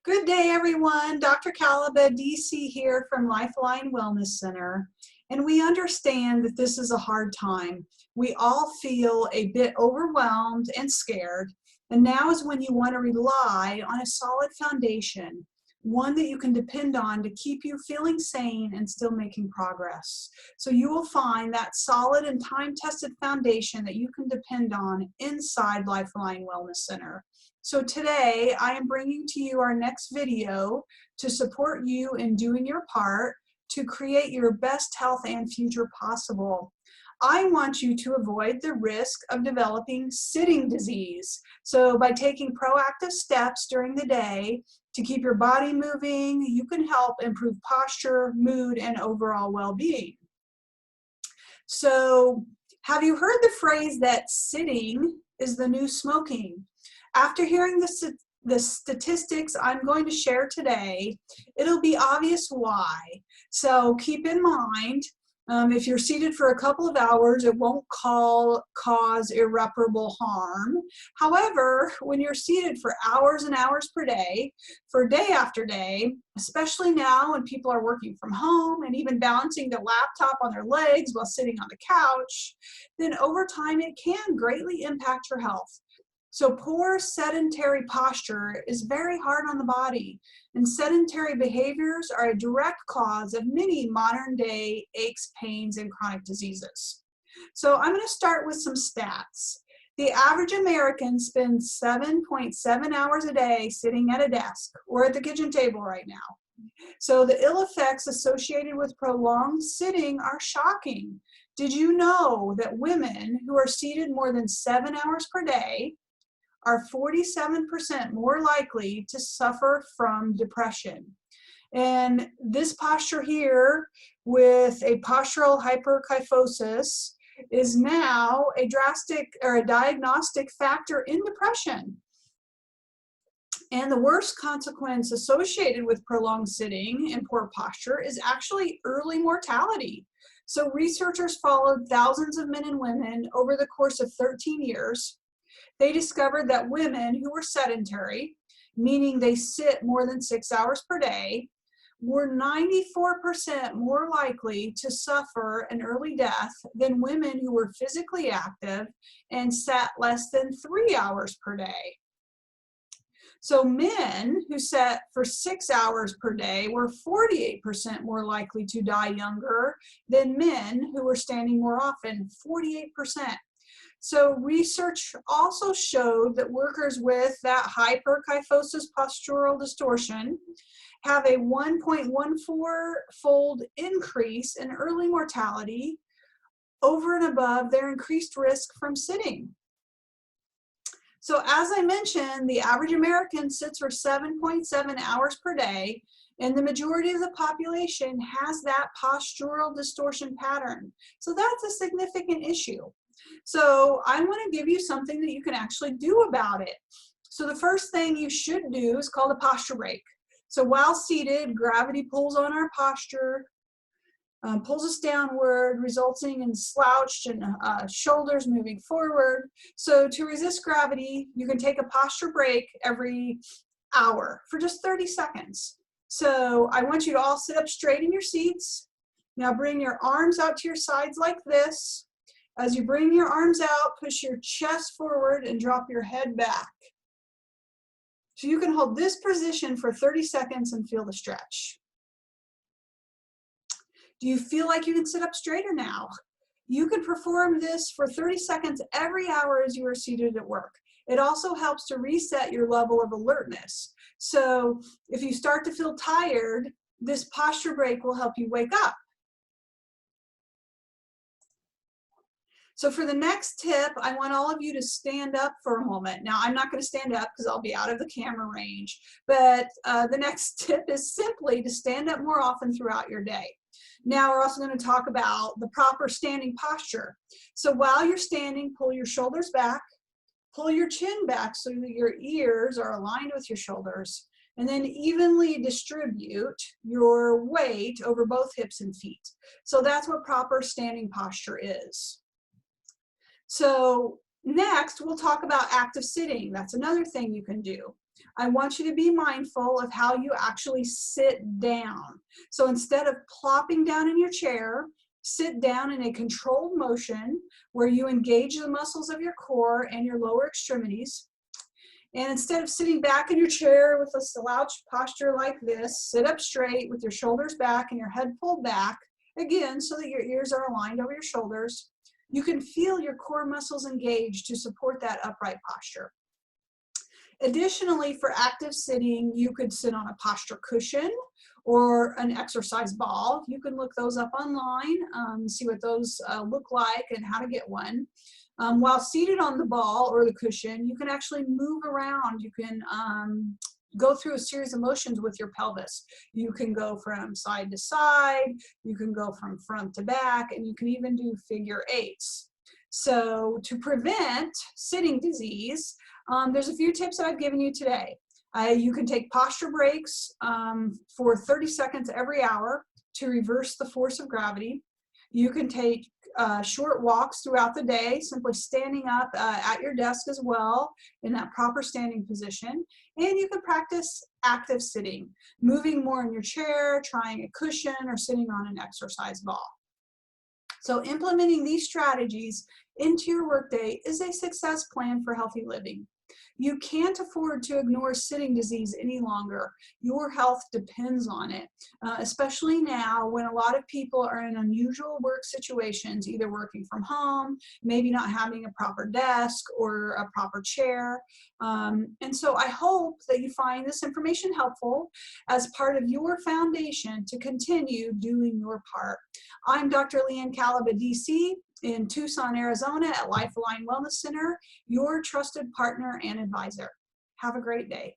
Good day, everyone. Dr. Kalaba, DC here from Lifeline Wellness Center. And we understand that this is a hard time. We all feel a bit overwhelmed and scared. And now is when you want to rely on a solid foundation, one that you can depend on to keep you feeling sane and still making progress. So you will find that solid and time-tested foundation that you can depend on inside Lifeline Wellness Center. So today I am bringing to you our next video to support you in doing your part to create your best health and future possible. I want you to avoid the risk of developing sitting disease. So by taking proactive steps during the day to keep your body moving, you can help improve posture, mood, and overall well-being. So have you heard the phrase that sitting is the new smoking? After hearing the statistics I'm going to share today, it'll be obvious why. So keep in mind, if you're seated for a couple of hours, it won't cause irreparable harm. However, when you're seated for hours and hours per day, for day after day, especially now when people are working from home and even balancing the laptop on their legs while sitting on the couch, then over time it can greatly impact your health. So poor sedentary posture is very hard on the body, and sedentary behaviors are a direct cause of many modern day aches, pains, and chronic diseases. So I'm going to start with some stats. The average American spends 7.7 hours a day sitting at a desk or at the kitchen table right now. So the ill effects associated with prolonged sitting are shocking. Did you know that women who are seated more than 7 hours per day are 47% more likely to suffer from depression? And this posture here with a postural hyperkyphosis is now a drastic or a diagnostic factor in depression. And the worst consequence associated with prolonged sitting and poor posture is actually early mortality. So researchers followed thousands of men and women over the course of 13 years. They discovered that women who were sedentary, meaning they sit more than 6 hours per day, were 94% more likely to suffer an early death than women who were physically active and sat less than 3 hours per day. So men who sat for 6 hours per day were 48% more likely to die younger than men who were standing more often, 48%. So research also showed that workers with that hyperkyphosis postural distortion have a 1.14-fold increase in early mortality over and above their increased risk from sitting. So as I mentioned, the average American sits for 7.7 hours per day, and the majority of the population has that postural distortion pattern. So that's a significant issue. So I want to give you something that you can actually do about it. So the first thing you should do is called a posture break. So while seated, gravity pulls on our posture, pulls us downward, resulting in slouched and shoulders moving forward. So to resist gravity, you can take a posture break every hour for just 30 seconds. So I want you to all sit up straight in your seats. Now bring your arms out to your sides like this. As you bring your arms out, push your chest forward and drop your head back. So you can hold this position for 30 seconds and feel the stretch. Do you feel like you can sit up straighter now? You can perform this for 30 seconds every hour as you are seated at work. It also helps to reset your level of alertness. So if you start to feel tired, this posture break will help you wake up. So for the next tip, I want all of you to stand up for a moment. Now, I'm not going to stand up because I'll be out of the camera range, but the next tip is simply to stand up more often throughout your day. Now, we're also going to talk about the proper standing posture. So while you're standing, pull your shoulders back, pull your chin back so that your ears are aligned with your shoulders, and then evenly distribute your weight over both hips and feet. So that's what proper standing posture is. So Next, we'll talk about active sitting. That's another thing you can do. I want you to be mindful of how you actually sit down. So instead of plopping down in your chair, sit down in a controlled motion where you engage the muscles of your core and your lower extremities. And instead of sitting back in your chair with a slouched posture like this, sit up straight with your shoulders back and your head pulled back, again, so that your ears are aligned over your shoulders. You can feel your core muscles engaged to support that upright posture. Additionally, for active sitting, you could sit on a posture cushion or an exercise ball. You can look those up online, see what those look like and how to get one. While seated on the ball or the cushion, you can actually move around. You can go through a series of motions with your pelvis. You can go from side to side, you can go from front to back, and you can even do figure eights. So to prevent sitting disease, there's a few tips that I've given you today. You can take posture breaks for 30 seconds every hour to reverse the force of gravity. You can take short walks throughout the day, simply standing up at your desk as well in that proper standing position. And you can practice active sitting, moving more in your chair, trying a cushion, or sitting on an exercise ball. So implementing these strategies into your workday is a success plan for healthy living. You can't afford to ignore sitting disease any longer. Your health depends on it, especially now when a lot of people are in unusual work situations, either working from home, maybe not having a proper desk or a proper chair. And so I hope that you find this information helpful as part of your foundation to continue doing your part. I'm Dr. Leanne Kalaba, DC, in Tucson, Arizona at Lifeline Wellness Center, your trusted partner and advisor. Have a great day.